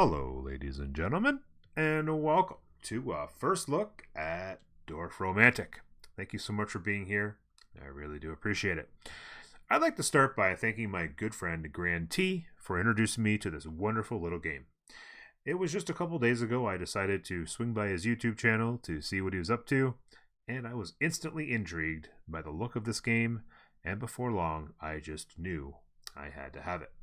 Hello, ladies and gentlemen, and welcome to a first look at Dorfromantik. Thank you so much for being here. I really do appreciate it. I'd like to start by thanking my good friend Grand T for introducing me to this wonderful little game. It was just a couple days ago I decided to swing by his YouTube channel to see what he was up to, and I was instantly intrigued by the look of this game, and before long I just knew I had to have it.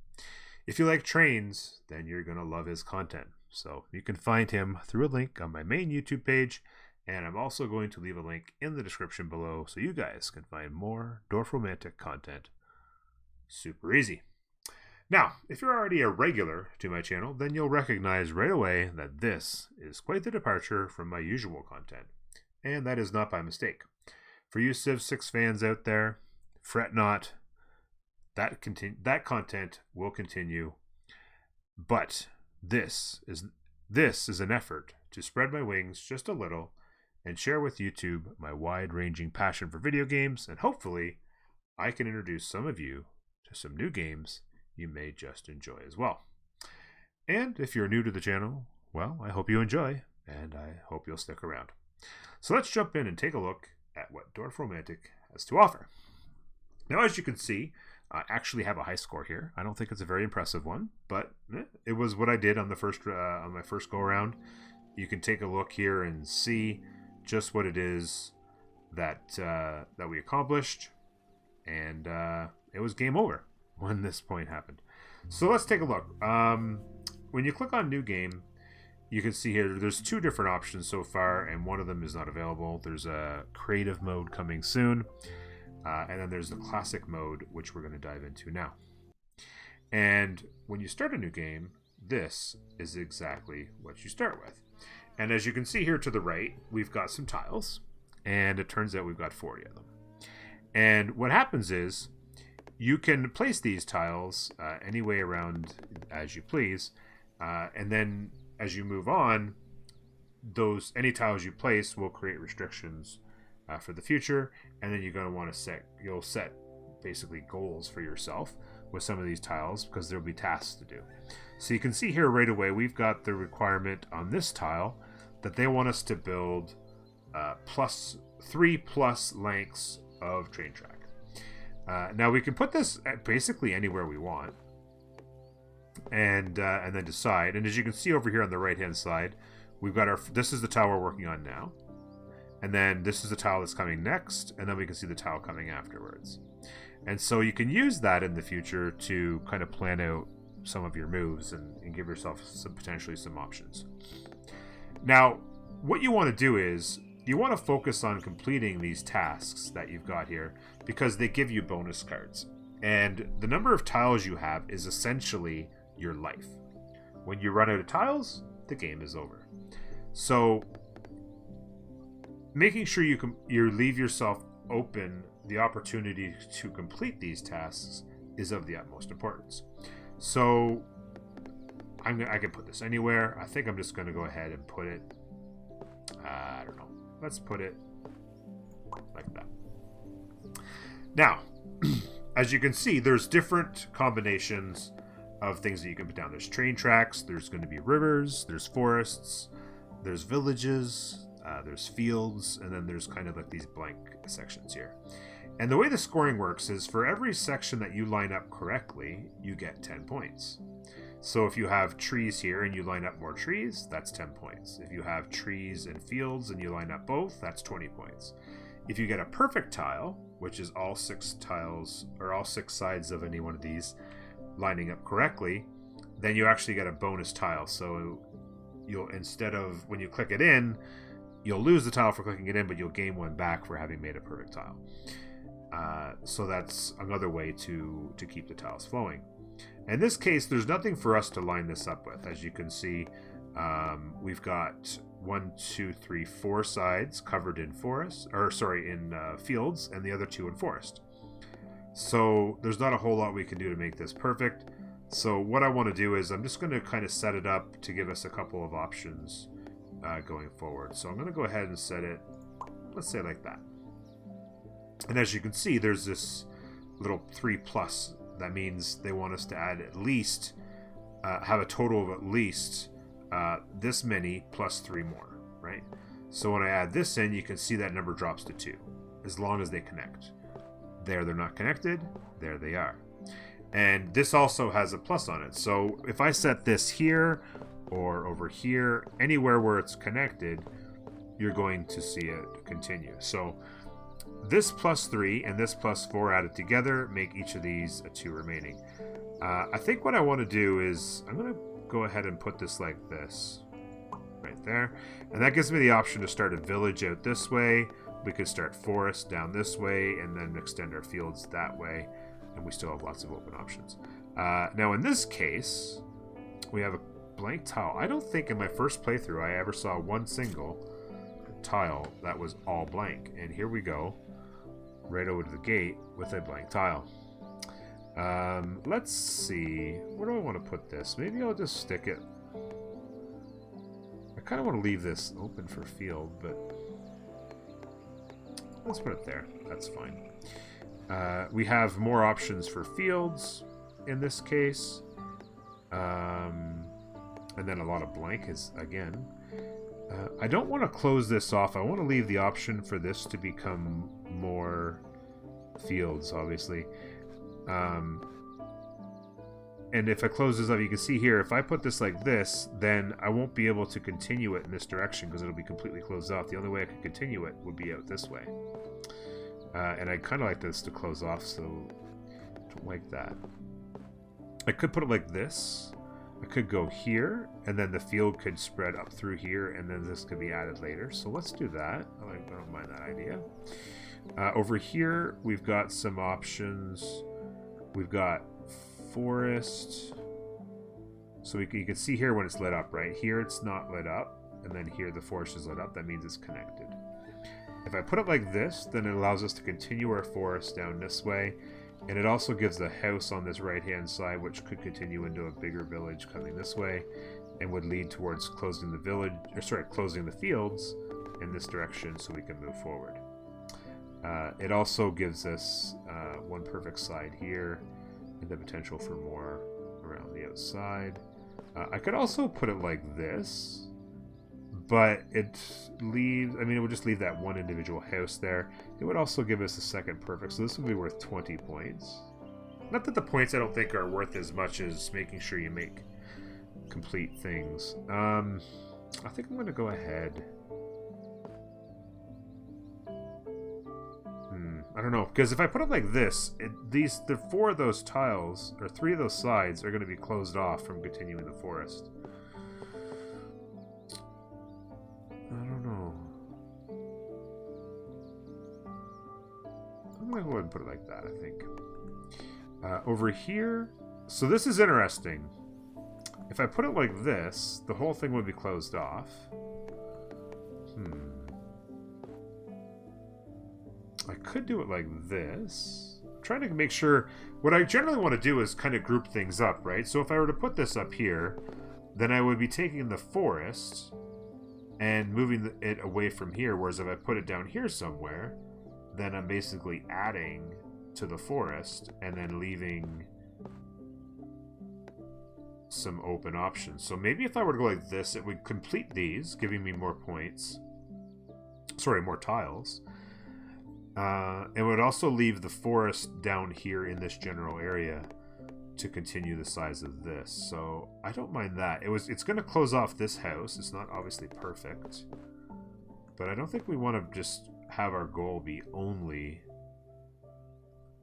If you like trains, then you're going to love his content. So you can find him through a link on my main YouTube page, and I'm also going to leave a link in the description below so you guys can find more Dorfromantik content super easy. Now, if you're already a regular to my channel, then you'll recognize right away that this is quite the departure from my usual content, and that is not by mistake. For you Civ 6 fans out there, fret not. That content will continue, but this is an effort to spread my wings just a little and share with YouTube my wide-ranging passion for video games, and hopefully I can introduce some of you to some new games you may just enjoy as well. And if you're new to the channel, well, I hope you enjoy, and I hope you'll stick around. So let's jump in and take a look at what Dorfromantik has to offer. Now, as you can see, I actually have a high score here. I don't think it's a very impressive one, but it was what I did on the on my first go around. You can take a look here and see just what it is that that we accomplished, and it was game over when this point happened. So let's take a look. When you click on New Game, you can see here there's two different options so far, and one of them is not available. There's a creative mode coming soon. And then there's the classic mode, which we're going to dive into now. And when you start a new game, this is exactly what you start with. And as you can see here to the right, we've got some tiles, and it turns out we've got 40 of them. And what happens is you can place these tiles any way around as you please, and then as you move on, any tiles you place will create restrictions for the future, and then you're going to want to you'll set basically goals for yourself with some of these tiles because there'll be tasks to do. So you can see here right away we've got the requirement on this tile that they want us to build 3+ lengths of train track. Now we can put this basically anywhere we want, and then decide. And as you can see over here on the right hand side, we've got this is the tile we're working on now. And then this is the tile that's coming next, and then we can see the tile coming afterwards. And so you can use that in the future to kind of plan out some of your moves and give yourself potentially some options. Now, what you want to do is you want to focus on completing these tasks that you've got here because they give you bonus cards. And the number of tiles you have is essentially your life. When you run out of tiles, the game is over. So making sure you leave yourself open the opportunity to complete these tasks is of the utmost importance. So I can put this anywhere. I think I'm just going to go ahead and put it, I don't know, let's put it like that. Now, as you can see, there's different combinations of things that you can put down. There's train tracks, there's going to be rivers, there's forests, there's villages, there's fields, and then there's kind of like these blank sections here. And the way the scoring works is for every section that you line up correctly, you get 10 points. So if you have trees here and you line up more trees, that's 10 points. If you have trees and fields and you line up both, that's 20 points. If you get a perfect tile, which is all 6 tiles or all 6 sides of any one of these lining up correctly, then you actually get a bonus tile. So you'll, instead of when you click it in, you'll lose the tile for clicking it in, but you'll gain one back for having made a perfect tile. So that's another way to keep the tiles flowing. In this case, there's nothing for us to line this up with. As you can see, we've got 4 sides covered in fields, and the other 2 in forest. So there's not a whole lot we can do to make this perfect. So what I want to do is I'm just going to kind of set it up to give us a couple of options going forward. So I'm going to go ahead and set it, let's say like that. And as you can see, there's this little 3+. That means they want us to add at least have a total of at least this many plus 3 more, right? So when I add this in, you can see that number drops to 2, as long as they connect. There they're not connected, there they are. And this also has a plus on it. So if I set this here or over here, anywhere where it's connected, you're going to see it continue. So this plus 3 and this plus 4 added together make each of these a 2 remaining. I think what I want to do is I'm going to go ahead and put this like this right there. And that gives me the option to start a village out this way. We could start forest down this way and then extend our fields that way. And we still have lots of open options. Now in this case, we have a blank tile. I don't think in my first playthrough I ever saw one single tile that was all blank. And here we go, right over to the gate with a blank tile. Let's see, where do I want to put this? Maybe I'll just stick it. I kind of want to leave this open for field, but let's put it there. That's fine. We have more options for fields in this case. And then a lot of blank is, again. I don't want to close this off. I want to leave the option for this to become more fields, obviously. And if I close this up, you can see here, if I put this like this, then I won't be able to continue it in this direction because it'll be completely closed off. The only way I could continue it would be out this way. And I kind of like this to close off, so don't like that. I could put it like this. I could go here, and then the field could spread up through here, and then this could be added later. So let's do that. I don't mind that idea. Over here, we've got some options. We've got forest. So you can see here when it's lit up, right? Here it's not lit up, and then here the forest is lit up. That means it's connected. If I put it like this, then it allows us to continue our forest down this way. And it also gives the house on this right-hand side, which could continue into a bigger village coming this way, and would lead towards closing the village, or sorry, closing the fields in this direction so we can move forward. It also gives us one perfect side here, and the potential for more around the outside. I could also put it like this, but it would just leave that one individual house there. It would also give us a second perfect, so this would be worth 20 points. Not that the points I don't think are worth as much as making sure you make complete things. I think I'm going to go ahead. I don't know, because if I put it like this, the 4 of those tiles, or 3 of those sides, are going to be closed off from continuing the forest. I don't know. I'm going to go ahead and put it like that, I think. Over here, so this is interesting. If I put it like this, the whole thing would be closed off. I could do it like this. I'm trying to make sure. What I generally want to do is kind of group things up, right? So if I were to put this up here, then I would be taking the forest and moving it away from here, whereas if I put it down here somewhere, then I'm basically adding to the forest and then leaving some open options. So maybe if I were to go like this, it would complete these, giving me more points. Sorry, more tiles. It would also leave the forest down here in this general area to continue the size of this. So I don't mind that. It's going to close off this house. It's not obviously perfect, but I don't think we want to just have our goal be only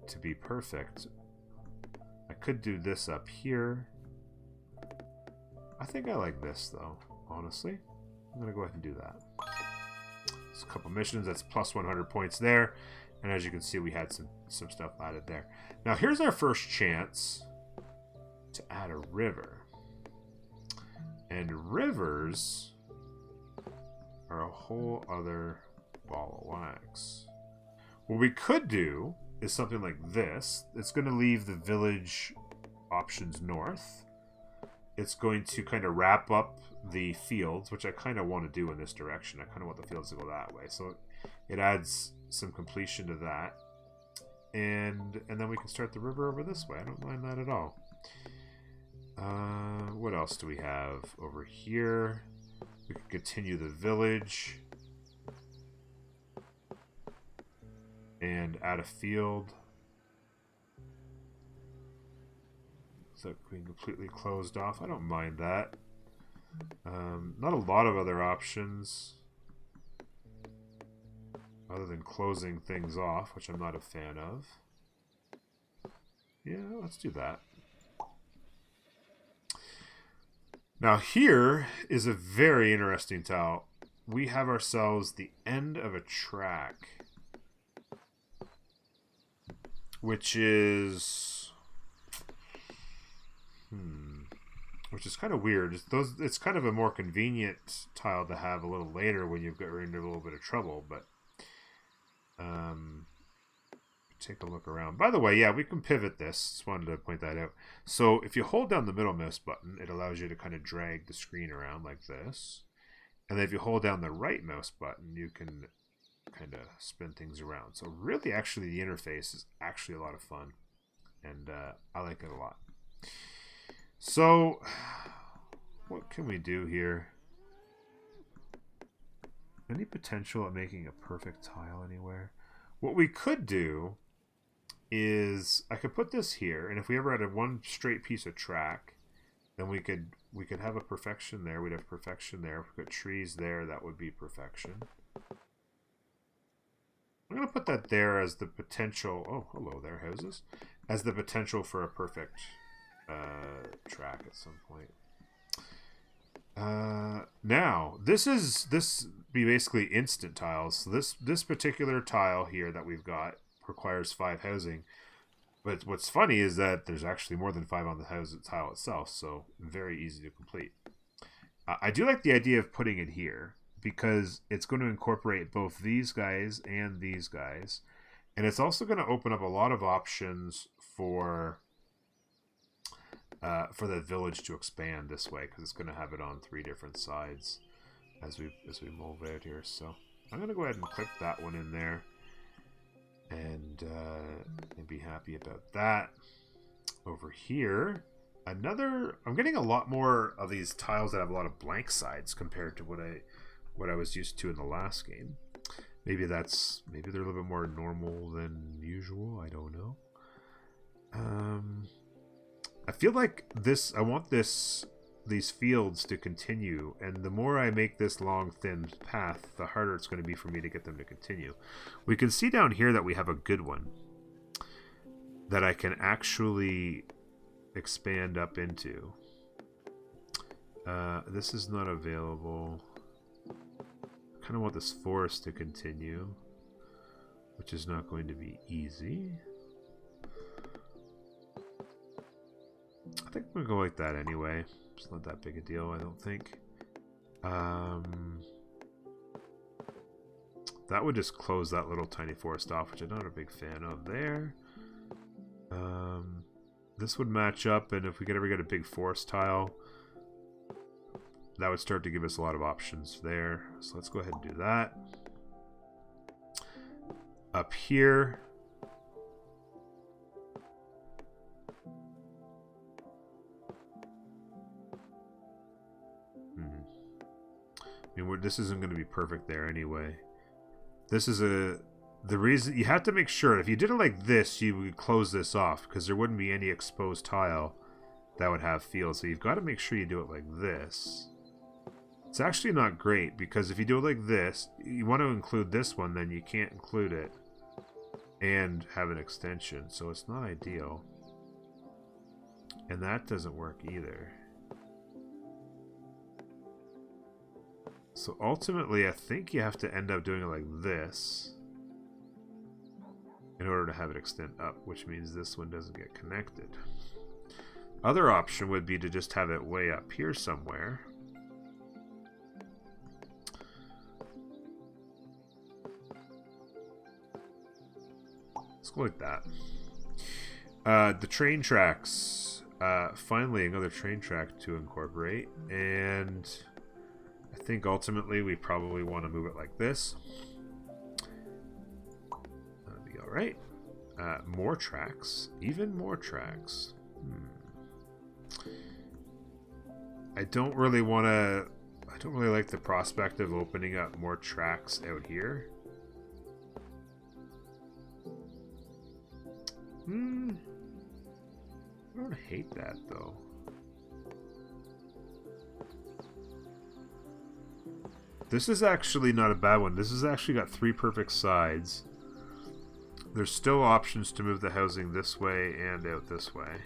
to be perfect. I could do this up here. I think I like this though, honestly. I'm going to go ahead and do that. It's a couple missions. That's plus 100 points there. And as you can see, we had some stuff added there. Now here's our first chance to add a river. And rivers are a whole other ball of wax. What we could do is something like this. It's going to leave the village options north. It's going to kind of wrap up the fields, which I kind of want to do in this direction. I kind of want the fields to go that way. So it adds some completion to that. And then we can start the river over this way. I don't mind that at all. else do we have over here? We can continue the village. And add a field. So being completely closed off. I don't mind that. Not a lot of other options. Other than closing things off, which I'm not a fan of. Yeah, let's do that. Now here is a very interesting tile. We have ourselves the end of a track. Which is... which is kind of weird. It's kind of a more convenient tile to have a little later when you've got into a little bit of trouble, but... take a look around. By the way, yeah, we can pivot this. Just wanted to point that out. So if you hold down the middle mouse button, it allows you to kind of drag the screen around like this. And then if you hold down the right mouse button, you can kind of spin things around. So really, actually, the interface is actually a lot of fun. And I like it a lot. So what can we do here? Any potential at making a perfect tile anywhere? What we could do is I could put this here, and if we ever had a one straight piece of track, then we could have a perfection there. We'd have perfection there. If we put trees there, that would be perfection. I'm going to put that there as the potential. Oh, hello there, houses. As the potential for a perfect track at some point. Now this be basically instant tiles. So this particular tile here that we've got requires 5 housing, but what's funny is that there's actually more than 5 on the tile itself, so very easy to complete. I do like the idea of putting it here because it's going to incorporate both these guys and these guys, and it's also going to open up a lot of options for the village to expand this way, because it's going to have it on 3 different sides as we move out here. So I'm going to go ahead and click that one in there, and be happy about that. Over here, I'm getting a lot more of these tiles that have a lot of blank sides compared to what I was used to in the last game. Maybe they're a little bit more normal than usual. I don't know. I feel like I want these fields to continue, and the more I make this long, thin path, the harder it's going to be for me to get them to continue. We can see down here that we have a good one that I can actually expand up into. This is not available. I kind of want this forest to continue, which is not going to be easy. I think I'm going to go like that anyway. It's not that big a deal, I don't think. That would just close that little tiny forest off, which I'm not a big fan of there. This would match up, and if we could ever get a big forest tile, that would start to give us a lot of options there. So let's go ahead and do that. Up here, I mean, this isn't going to be perfect there anyway. This is the reason you have to make sure if you did it like this, you would close this off because there wouldn't be any exposed tile that would have fields. So you've got to make sure you do it like this. It's actually not great because if you do it like this, you want to include this one, then you can't include it and have an extension. So it's not ideal. And that doesn't work either. So ultimately, I think you have to end up doing it like this in order to have it extend up, which means this one doesn't get connected. Other option would be to just have it way up here somewhere. Let's go like that. The train tracks. Finally, another train track to incorporate, and I think ultimately we probably want to move it like this. That'd be alright. More tracks. Even more tracks. I don't really want to... I don't really like the prospect of opening up more tracks out here. I don't hate that, though. This is actually not a bad one. This has actually got 3 perfect sides. There's still options to move the housing this way and out this way.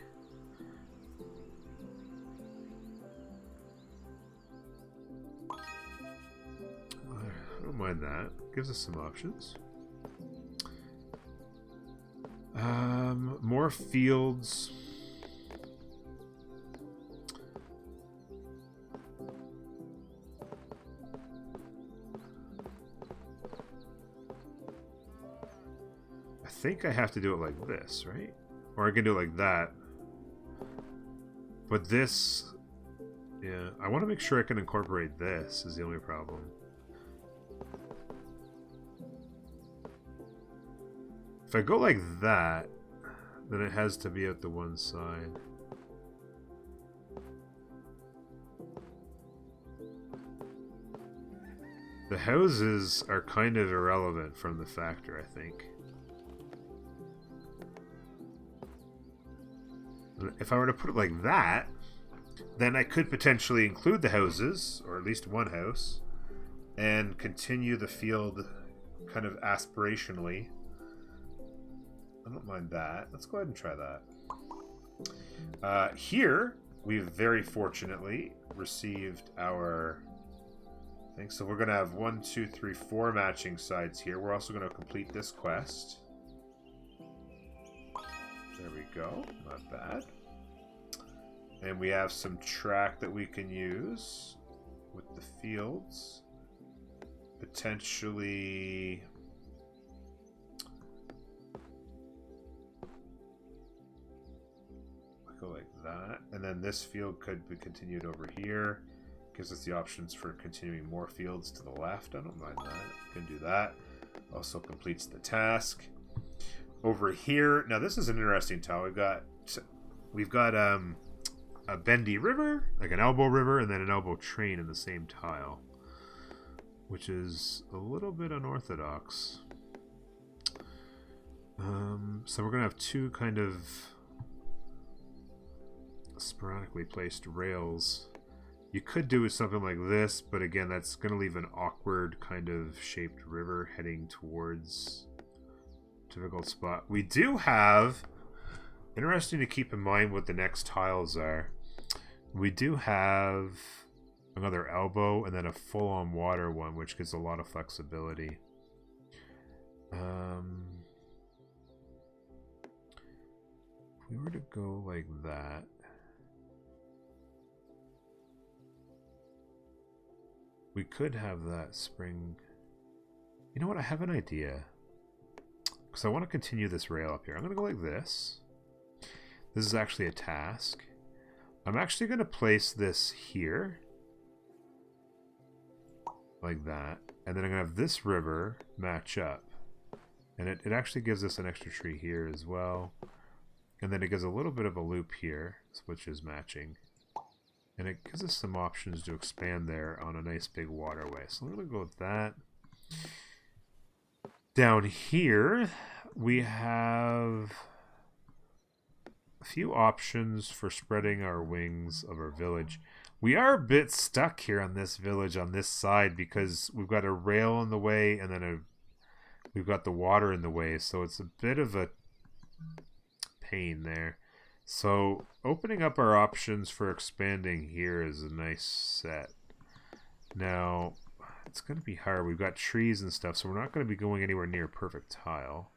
I don't mind that. Gives us some options. More fields. I think I have to do it like this, right? Or I can do it like that. But this... Yeah, I want to make sure I can incorporate this is the only problem. If I go like that, then it has to be out the one side. The houses are kind of irrelevant from the factor, I think. If I were to put it like that, then I could potentially include the houses, or at least one house, and continue the field kind of aspirationally. I don't mind that. Let's go ahead and try that. Here, we've very fortunately received our thing. So we're going to have 1, 2, 3, 4 matching sides here. We're also going to complete this quest. There we go. Not bad. And we have some track that we can use with the fields. Potentially... go like that, and then this field could be continued over here. Gives us the options for continuing more fields to the left. I don't mind that. Can do that. Also completes the task. Over here, now this is an interesting tile. We've got a bendy river, like an elbow river, and then an elbow train in the same tile, which is a little bit unorthodox. So we're gonna have 2 kind of sporadically placed rails. You could do something like this, but again, that's going to leave an awkward kind of shaped river heading towards a difficult spot. We do have, interesting to keep in mind what the next tiles are. We do have another elbow and then a full-on water one, which gives a lot of flexibility. If we were to go like that, we could have that spring. You know what? I have an idea. Because I want to continue this rail up here. I'm going to go like this. This is actually a task. I'm actually going to place this here. Like that. And then I'm going to have this river match up. And it actually gives us an extra tree here as well. And then it gives a little bit of a loop here, which is matching. And it gives us some options to expand there on a nice big waterway. So we're going to go with that. Down here, we have a few options for spreading our wings of our village. We are a bit stuck here on this village on this side because we've got a rail in the way and then we've got the water in the way. So it's a bit of a pain there. So opening up our options for expanding here is a nice set. Now, it's going to be hard. We've got trees and stuff, so we're not going to be going anywhere near perfect tile.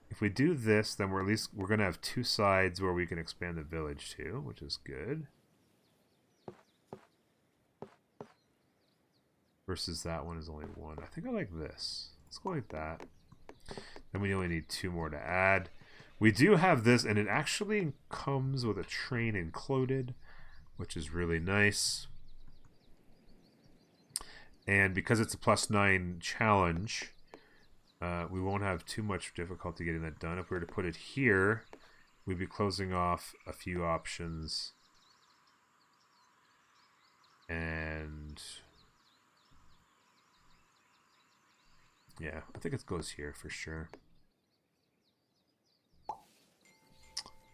If we do this, then we're going to have 2 sides where we can expand the village to, which is good. Versus that one is only 1. I think I like this. Let's go like that. Then we only need 2 more to add. We do have this, and it actually comes with a train included, which is really nice. And because it's a +9 challenge, we won't have too much difficulty getting that done. If we were to put it here, we'd be closing off a few options And yeah, I think it goes here for sure.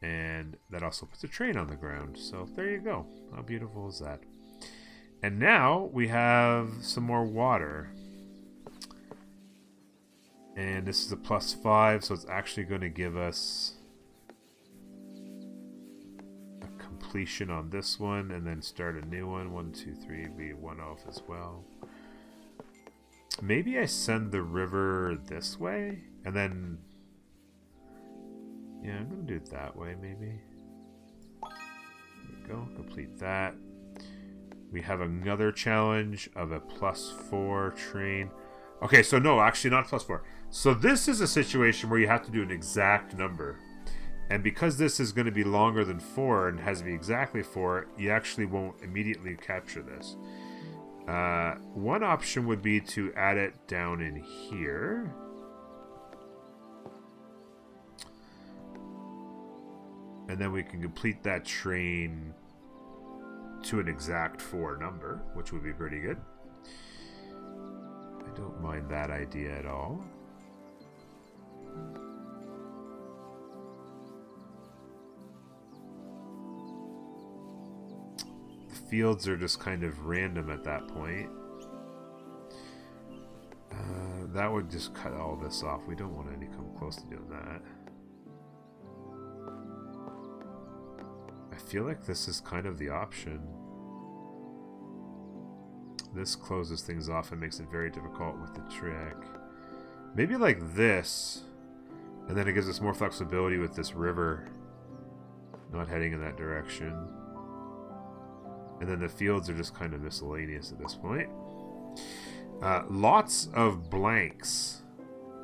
And that also puts a train on the ground. So there you go. How beautiful is that? And now we have some more water. And this is a +5, so it's actually going to give us a completion on this one and then start a new one. 1, 2, 3, be 1 off as well. Maybe I send the river this way and then... yeah, I'm going to do it that way maybe. There we go, complete that. We have another challenge of a +4 train. Okay, so no, actually not +4. So this is a situation where you have to do an exact number. And because this is going to be longer than 4 and has to be exactly 4, you actually won't immediately capture this. One option would be to add it down in here. And then we can complete that train to an exact 4 number, which would be pretty good. I don't mind that idea at all. The fields are just kind of random at that point. That would just cut all this off. We don't want any come close to doing that. I feel like this is kind of the option. This closes things off and makes it very difficult with the trick. Maybe like this, and then it gives us more flexibility with this river not heading in that direction. And then the fields are just kind of miscellaneous at this point. Lots of blanks.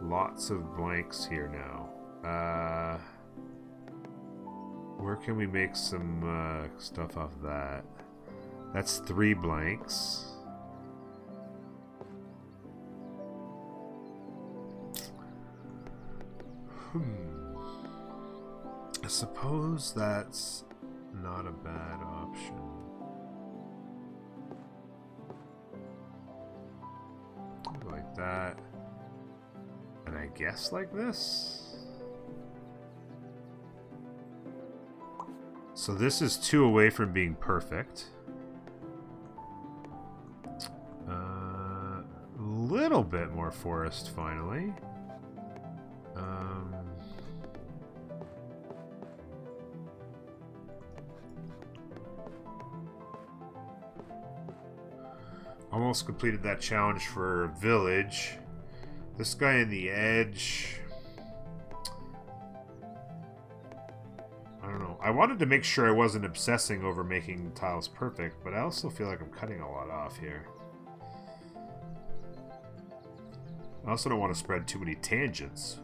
Lots of blanks here now. Where can we make some stuff off that? That's 3 blanks. I suppose that's not a bad option. Like that. And I guess like this. So this is 2 away from being perfect. Little bit more forest finally. Almost completed that challenge for village. This guy in the edge. I don't know. I wanted to make sure I wasn't obsessing over making tiles perfect, but I also feel like I'm cutting a lot off here. I also don't want to spread too many tangents.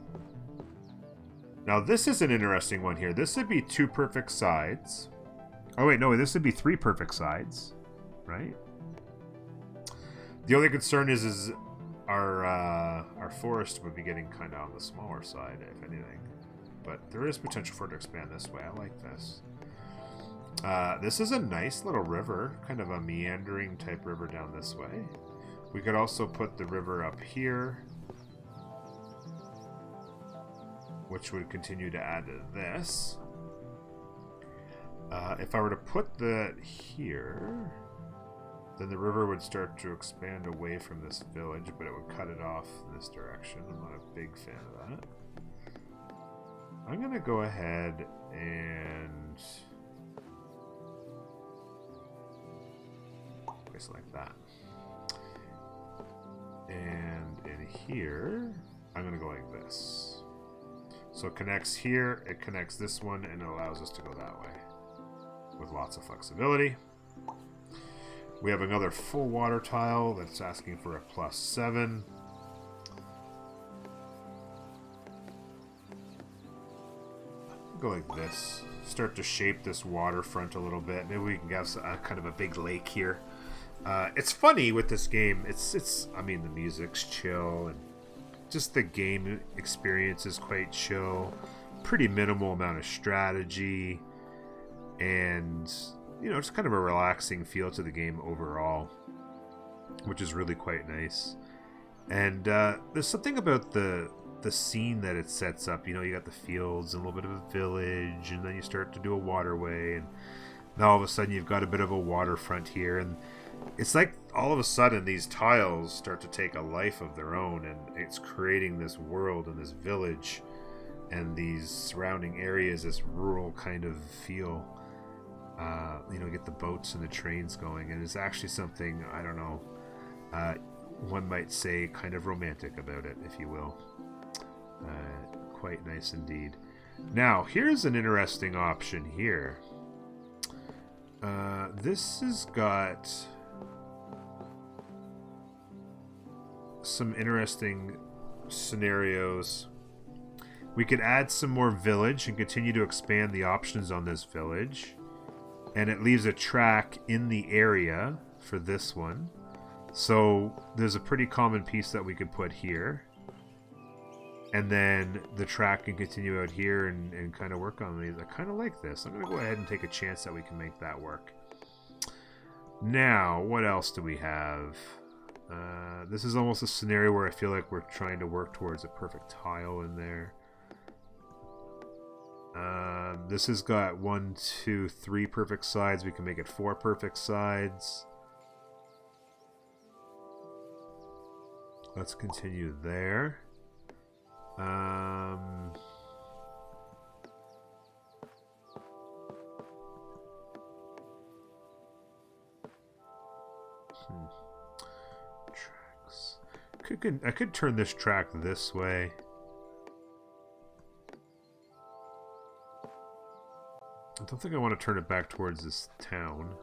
Now this is an interesting one here. This would be 2 perfect sides. Oh wait, no, this would be 3 perfect sides, right? The only concern is our forest would be getting kind of on the smaller side, if anything. But there is potential for it to expand this way. I like this. This is a nice little river, kind of a meandering type river down this way. We could also put the river up here, which would continue to add to this. If I were to put that here, then the river would start to expand away from this village, but it would cut it off in this direction. I'm not a big fan of that. I'm going to go ahead and place it like that. And in here, I'm going to go like this. So it connects here, it connects this one, and it allows us to go that way with lots of flexibility. We have another full water tile that's asking for a +7. Go like this. Start to shape this waterfront a little bit. Maybe we can have kind of a big lake here. It's funny with this game. I mean, the music's chill and just the game experience is quite chill. Pretty minimal amount of strategy, and you know, just kind of a relaxing feel to the game overall, which is really quite nice. And there's something about the scene that it sets up. You know, you got the fields and a little bit of a village, and then you start to do a waterway, and now all of a sudden you've got a bit of a waterfront here, and it's like all of a sudden these tiles start to take a life of their own, and it's creating this world and this village and these surrounding areas, this rural kind of feel. You know, get the boats and the trains going, and it's actually something, I don't know, one might say kind of romantic about it, if you will. Quite nice indeed. Now, here's an interesting option here. This has got some interesting scenarios. We could add some more village and continue to expand the options on this village. And it leaves a track in the area for this one. So there's a pretty common piece that we could put here. And then the track can continue out here and kind of work on these. I kind of like this. I'm going to go ahead and take a chance that we can make that work. Now, what else do we have? This is almost a scenario where I feel like we're trying to work towards a perfect tile in there. This has got 1, 2, 3 perfect sides. We can make it 4 perfect sides. Let's continue there. Tracks. I could turn this track this way. I don't think I want to turn it back towards this town.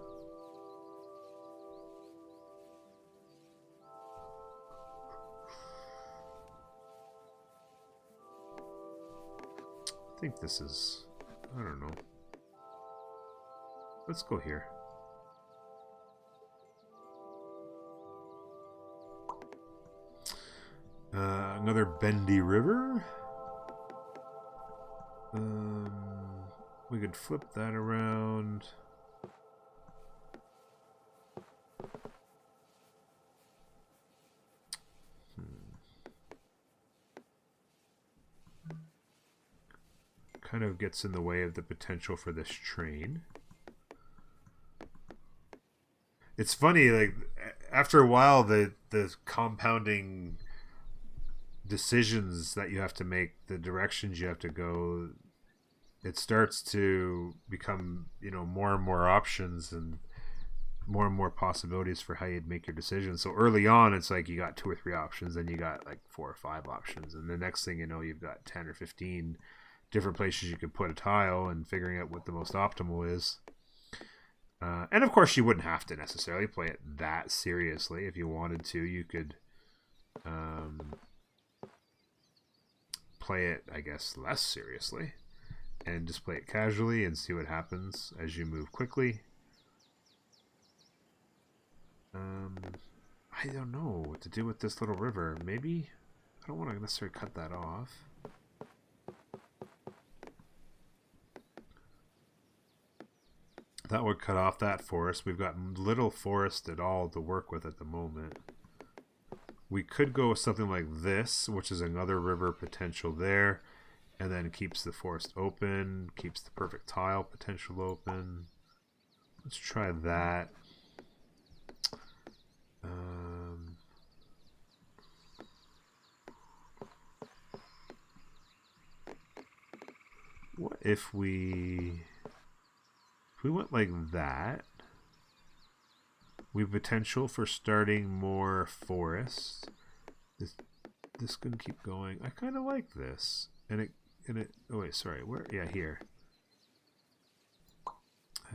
I think this is... I don't know. Let's go here. Another bendy river. We could flip that around. Kind of gets in the way of the potential for this train. It's funny, like, after a while, the compounding decisions that you have to make, the directions you have to go, it starts to become, you know, more and more options and more possibilities for how you'd make your decisions. So early on, it's like you got 2 or 3 options, then you got like 4 or 5 options, and the next thing you know, you've got 10 or 15 different places you could put a tile, and figuring out what the most optimal is. And of course, you wouldn't have to necessarily play it that seriously. If you wanted to, you could play it, I guess, less seriously, and just play it casually and see what happens as you move quickly. I don't know what to do with this little river. Maybe I don't want to necessarily cut that off. That would cut off that forest. We've got little forest at all to work with at the moment. We could go with something like this, which is another river potential there, and then keeps the forest open, keeps the perfect tile potential open. Let's try that. What if we went like that? We have potential for starting more forest. This can keep going. I kind of like this, and it. Oh wait, sorry. Where? Yeah, here.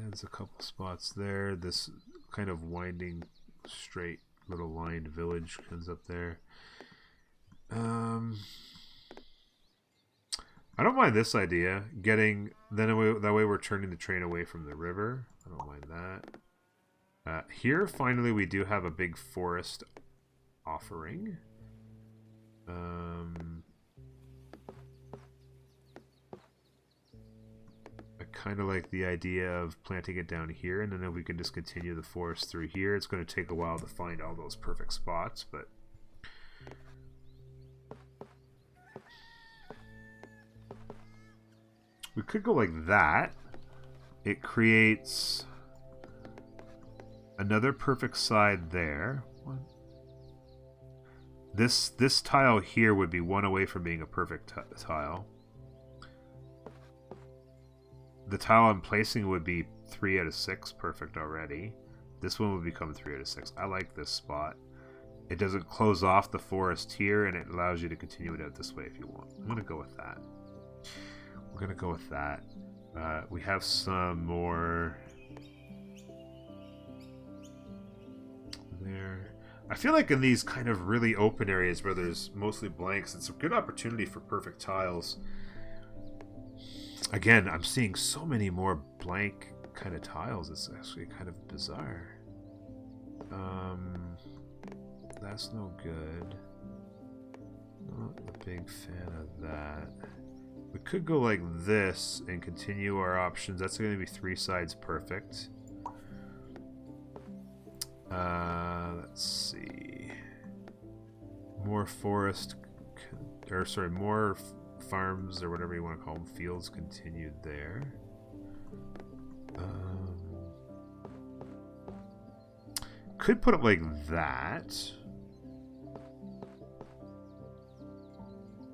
Adds a couple spots there. This kind of winding, straight little lined village comes up there. I don't mind this idea. Getting that way we're turning the train away from the river. I don't mind that. Here, finally, we do have a big forest offering. I kind of like the idea of planting it down here, and then if we can just continue the forest through here. It's going to take a while to find all those perfect spots, but we could go like that. It creates another perfect side there. This tile here would be one away from being a perfect tile. The tile I'm placing would be 3 out of 6 perfect already. This one would become 3 out of 6. I like this spot. It doesn't close off the forest here, and it allows you to continue it out this way if you want. I'm going to go with that. We're going to go with that. We have some more there. I feel like in these kind of really open areas where there's mostly blanks, it's a good opportunity for perfect tiles. Again, I'm seeing so many more blank kind of tiles. It's actually kind of bizarre. That's no good. Not a big fan of that. We could go like this and continue our options. That's going to be 3 sides perfect. Let's see. More forest, or sorry, more farms or whatever you want to call them, fields continued there. Could put it like that.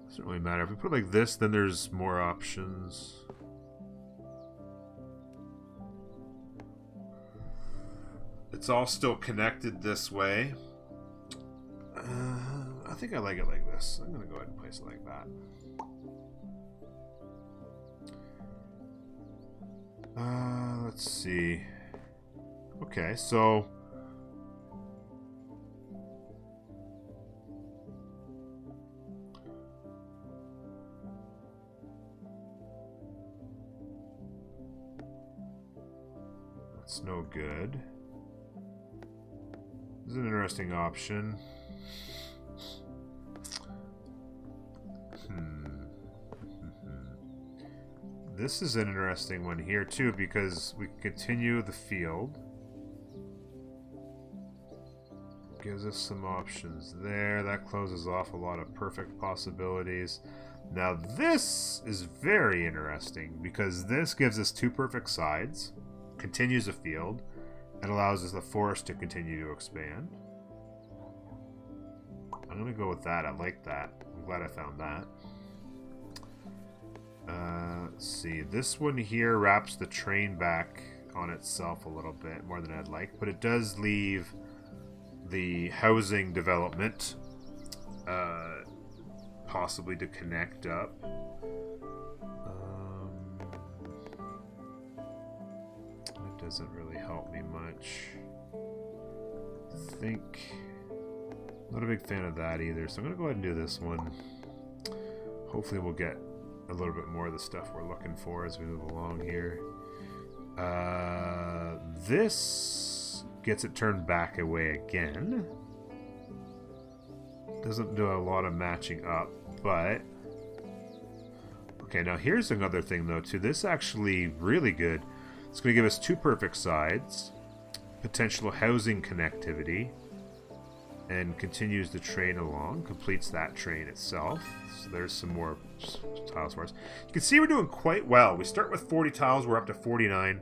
Doesn't really matter. If we put it like this, then there's more options. It's all still connected this way. I think I like it like this. I'm going to go ahead and place it like that. Let's see. Okay, so that's no good. This is an interesting option. This is an interesting one here too, because we can continue the field. Gives us some options there. That closes off a lot of perfect possibilities. Now this is very interesting because this gives us 2 perfect sides, continues a field, and allows us the forest to continue to expand. I'm going to go with that. I like that. I'm glad I found that. Let's see. This one here wraps the train back on itself a little bit more than I'd like, but it does leave the housing development possibly to connect up. It doesn't really help me much. I think not a big fan of that either, so I'm gonna go ahead and do this one. Hopefully we'll get a little bit more of the stuff we're looking for as we move along here. This gets it turned back away again. Doesn't do a lot of matching up, but okay, now here's another thing though too. This actually really good. It's going to give us 2 perfect sides, potential housing connectivity, and continues the train along, completes that train itself. So there's some more tiles for us. You can see we're doing quite well. We start with 40 tiles, we're up to 49.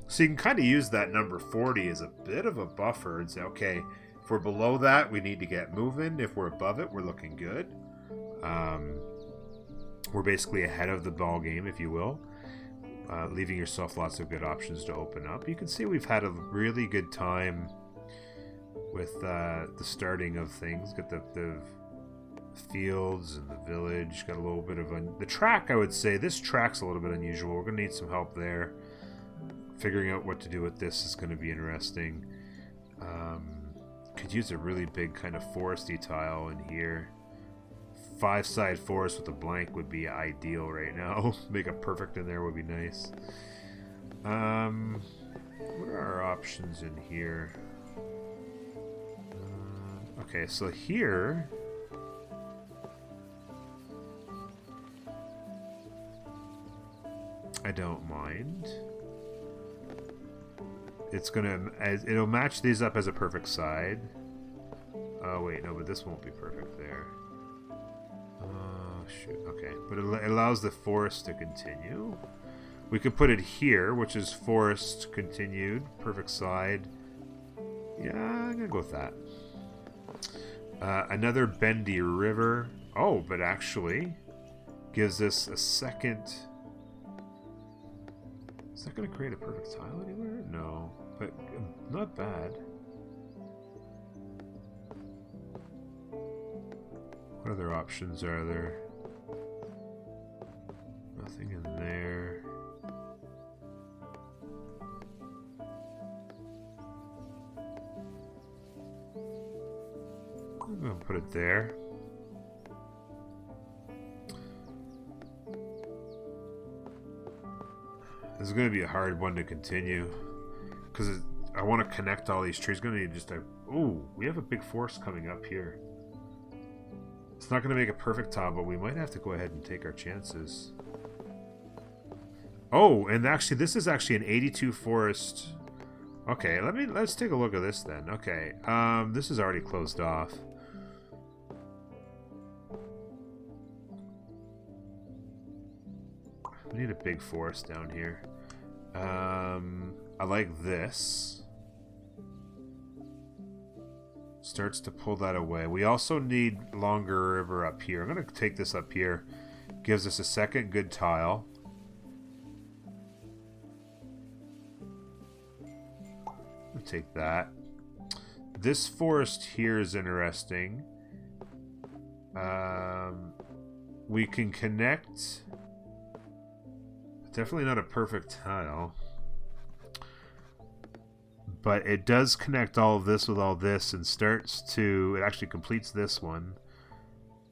So you can kind of use that number 40 as a bit of a buffer and say, okay, if we're below that, we need to get moving. If we're above it, we're looking good. We're basically ahead of the ball game, if you will. Leaving yourself lots of good options to open up. You can see we've had a really good time with the starting of things. Got the fields and the village. Got a little bit of the track. I would say this track's a little bit unusual. We're gonna need some help there. Figuring out what to do with this is going to be interesting. Could use a really big kind of foresty tile in here. 5-side forest with a blank would be ideal right now. Make a perfect in there would be nice. What are our options in here? Okay, so here I don't mind. It's gonna, it'll match these up as a perfect side. Oh wait, no, but this won't be perfect there. Oh shoot, okay. But it allows the forest to continue. We could put it here, which is forest continued, perfect side. Yeah, I'm gonna go with that. Another bendy river. Oh, but actually gives us a second. Is that going to create a perfect tile anywhere? No, but not bad. What other options are there? Nothing in there. I'm going to put it there. This is going to be a hard one to continue because I want to connect all these trees. Going to need just a... Ooh, we have a big forest coming up here. It's not going to make a perfect tile, but we might have to go ahead and take our chances. Oh, and actually, this is actually an 82 forest. Okay, let's take a look at this then. Okay, this is already closed off. We need a big forest down here. I like this. Starts to pull that away. We also need longer river up here. I'm going to take this up here. Gives us a second good tile. I'll take that. This forest here is interesting. We can connect... Definitely not a perfect tile. But it does connect all of this with all this and starts to... It actually completes this one.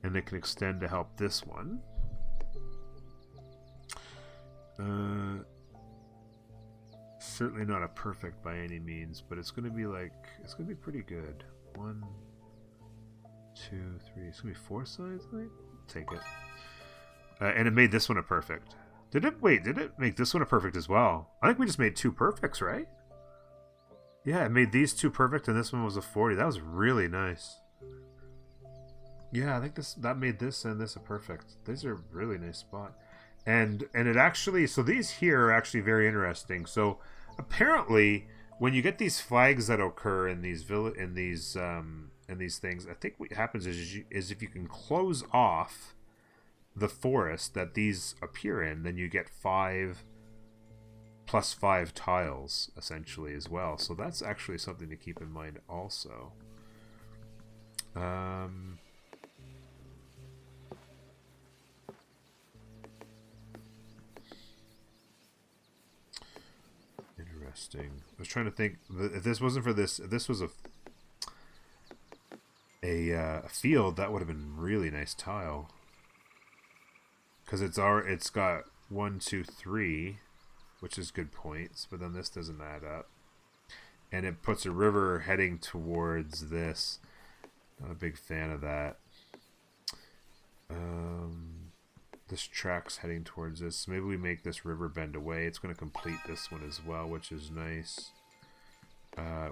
And it can extend to help this one. Certainly not a perfect by any means, but it's going to be like... It's going to be pretty good. 1, 2, 3... It's going to be 4 sides, I think? Take it. And it made this one a perfect. Did it? Wait, did it make this one a perfect as well? I think we just made 2 perfects, right? Yeah, it made these 2 perfect and this one was a 40. That was really nice. Yeah, I think that made this and this a perfect. These are a really nice spot. And it actually, so these here are actually very interesting. So apparently when you get these flags that occur in these things, I think what happens is if you can close off the forest that these appear in, then you get 5 plus 5 tiles essentially as well. So that's actually something to keep in mind also. Interesting. I was trying to think if this wasn't for this, if this was a field, that would have been really nice tile. Because it's got 1, 2, 3, which is good points, but then this doesn't add up. And it puts a river heading towards this. Not a big fan of that. This track's heading towards this. So maybe we make this river bend away. It's going to complete this one as well, which is nice.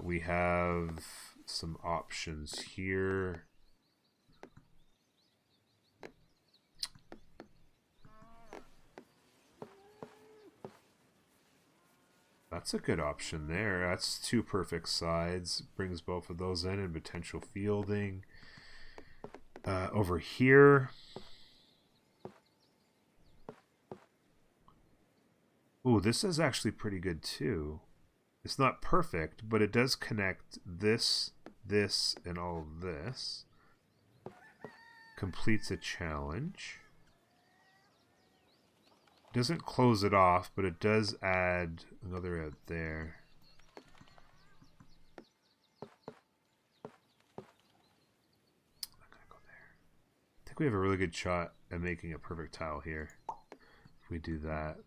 We have some options here. That's a good option there. That's 2 perfect sides. Brings both of those in and potential fielding. Over here. Ooh, this is actually pretty good too. It's not perfect, but it does connect this, this, and all of this. Completes a challenge. Doesn't close it off, but it does add another out there. I'm gonna go there. I think we have a really good shot at making a perfect tile here. If we do that.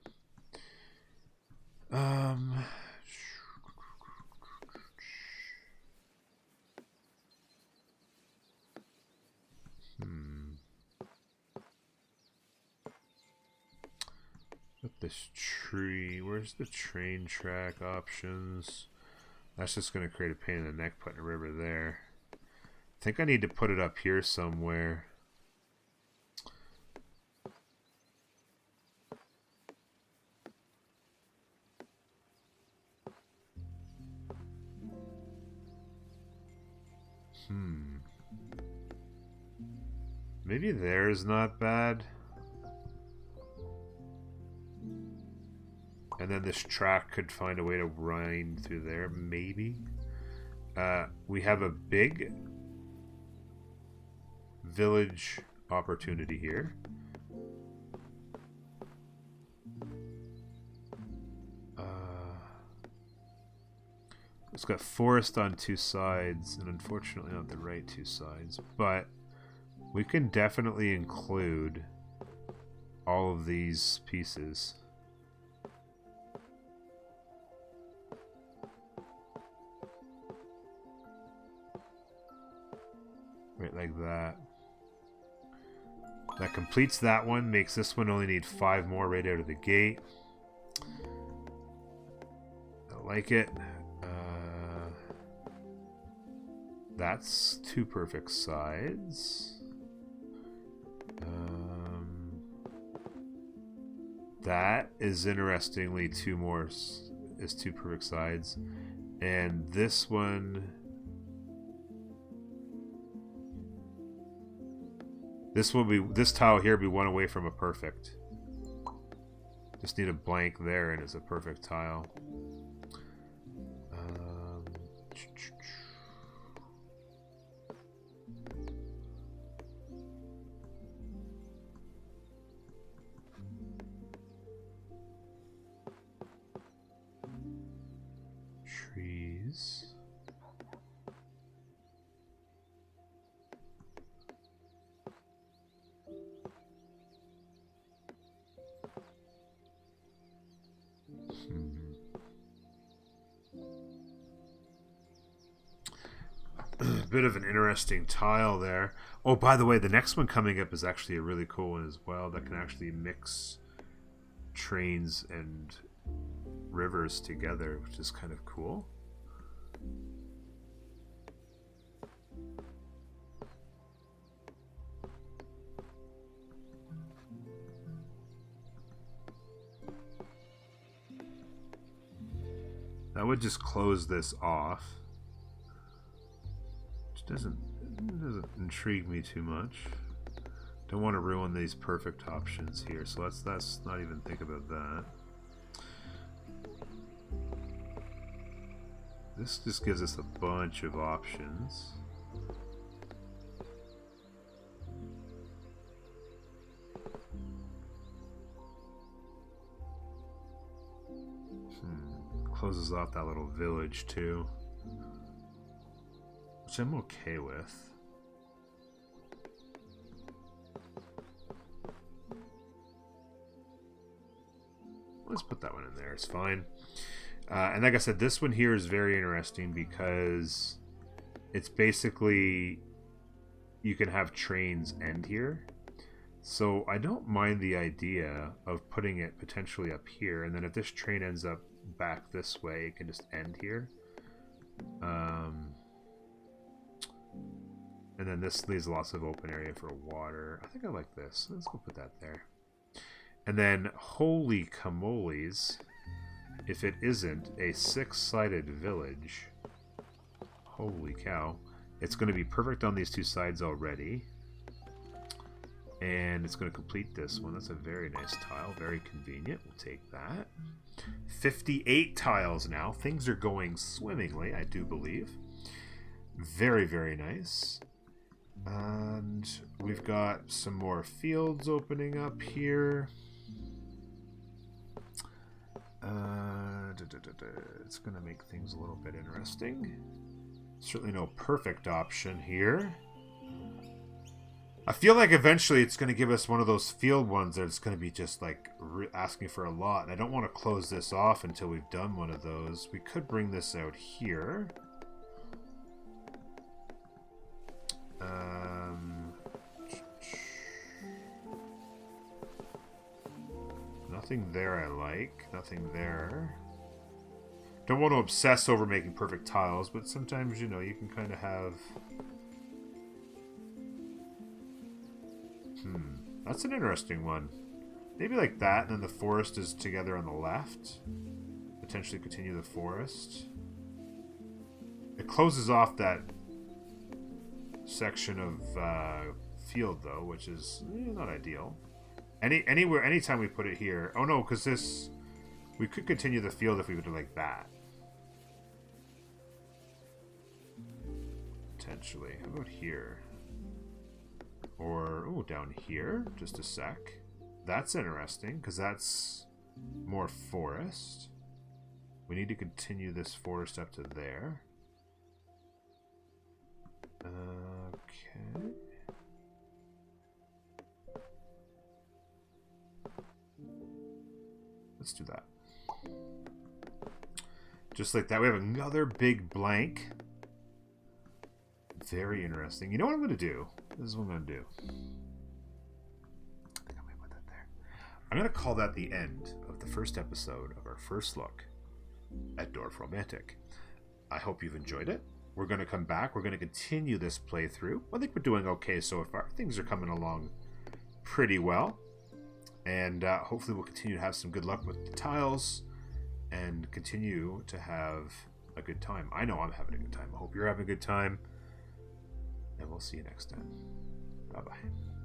Put this tree. Where's the train track options? That's just going to create a pain in the neck putting a river there. I think I need to put it up here somewhere. Maybe there's not bad. And then this track could find a way to wind through there, maybe. We have a big village opportunity here. It's got forest on two sides, and unfortunately not the right two sides, but we can definitely include all of these pieces. Right like that. That completes that one, makes this one only need 5 more right out of the gate. I like it. That's 2 perfect sides. That is interestingly 2 more is 2 perfect sides, and this one, this tile here will be 1 away from a perfect. Just need a blank there and it's a perfect tile. Trees. Bit of an interesting tile there. Oh, by the way, the next one coming up is actually a really cool one as well that can actually mix trains and rivers together, which is kind of cool. That would just close this off. Which doesn't intrigue me too much. Don't want to ruin these perfect options here, so let's not even think about that. This just gives us a bunch of options. Closes off that little village too, which I'm okay with. Let's put that one in there, it's fine. And like I said, this one here is very interesting because it's basically, you can have trains end here. So I don't mind the idea of putting it potentially up here, and then if this train ends up back this way, it can just end here. And then this leaves lots of open area for water. I think I like this. Let's go put that there. And then, holy camoles, if it isn't a 6-sided village, holy cow, it's going to be perfect on these 2 sides already. And it's going to complete this one. That's a very nice tile, very convenient. We'll take that. 58 tiles now. Things are going swimmingly, I do believe. Very, very nice. And we've got some more fields opening up here. It's going to make things a little bit interesting. Certainly no perfect option here. I feel like eventually it's going to give us one of those field ones that's going to be just like asking for a lot. And I don't want to close this off until we've done one of those. We could bring this out here. Nothing there I like. Nothing there. Don't want to obsess over making perfect tiles, but sometimes, you know, you can kind of have... That's an interesting one. Maybe like that, and then the forest is together on the left. Potentially continue the forest. It closes off that section of field, though, which is not ideal. Anytime we put it here... Oh, no, because this... We could continue the field if we would like that. Potentially. How about here? Or, oh, down here? Just a sec. That's interesting, because that's more forest. We need to continue this forest up to there. Okay. Let's do that. Just like that, we have another big blank. Very interesting. You know what I'm going to do? This is what I'm going to do. I think I'm going to put that there. I'm going to call that the end of the first episode of our first look at Dorfromantik. I hope you've enjoyed it. We're going to come back. We're going to continue this playthrough. I think we're doing okay so far. Things are coming along pretty well. And hopefully we'll continue to have some good luck with the tiles and continue to have a good time. I know I'm having a good time. I hope you're having a good time. And we'll see you next time. Bye-bye.